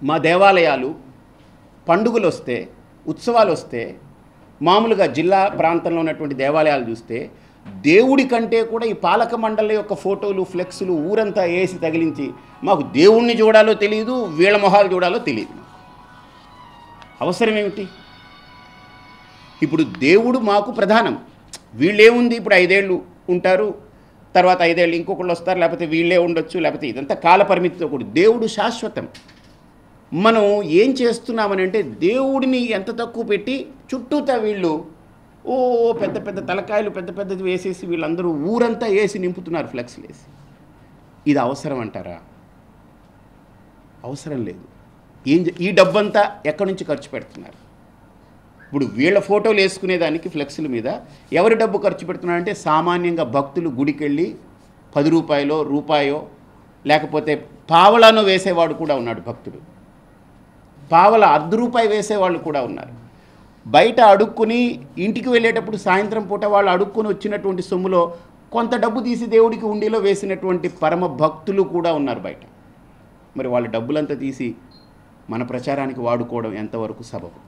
మా దేవాలయాలు పండుగలు వస్తే, ఉత్సవాలు వస్తే, మామూలుగా జిల్లా ప్రాంతంలో ఉన్నటువంటి దేవాలయాలు చూస్తే దేవుడి కంటే కూడా ఈ పాలక మండలి యొక్క ఫోటోలు, ఫ్లెక్సులు ఊరంతా వేసి తగిలించి మాకు దేవుణ్ణి చూడాలో తెలియదు, వీళ్ళ మొహాలు చూడాలో తెలియదు. అవసరం ఏమిటి? ఇప్పుడు దేవుడు మాకు ప్రధానం. వీళ్ళేముంది, ఇప్పుడు 5 ఏళ్ళు ఉంటారు, తర్వాత 5 ఏళ్ళు ఇంకొకళ్ళు వస్తారు, లేకపోతే వీళ్ళే ఉండొచ్చు, లేకపోతే ఇదంతా కాలపరిమితితో కూడి. దేవుడు శాశ్వతం. మనం ఏం చేస్తున్నామని అంటే దేవుడిని ఎంత తక్కువ పెట్టి చుట్టూతా వీళ్ళు పెద్ద పెద్ద తలకాయలు పెద్ద పెద్దది వేసేసి వీళ్ళందరూ ఊరంతా వేసి నింపుతున్నారు, ఫ్లెక్స్లు వేసి. ఇది అవసరం అంటారా? అవసరం లేదు. ఈ డబ్బంతా ఎక్కడి నుంచి ఖర్చు పెడుతున్నారు? ఇప్పుడు వీళ్ళ ఫోటోలు వేసుకునేదానికి ఫ్లెక్స్ల మీద ఎవరి డబ్బు ఖర్చు పెడుతున్నారంటే సామాన్యంగా భక్తులు గుడికి వెళ్ళి 10 రూపాయలో రూపాయో లేకపోతే పావలానో వేసేవాడు కూడా ఉన్నాడు. భక్తుడు పావల ₹1 వేసేవాళ్ళు కూడా ఉన్నారు. బయట అడుక్కుని ఇంటికి వెళ్ళేటప్పుడు సాయంత్రం పూట వాళ్ళు అడుక్కుని వచ్చినటువంటి సొమ్ములో కొంత డబ్బు తీసి దేవుడికి ఉండిలో వేసినటువంటి పరమ భక్తులు కూడా ఉన్నారు బయట. మరి వాళ్ళ డబ్బులంతా తీసి మన ప్రచారానికి వాడుకోవడం ఎంతవరకు సబబు?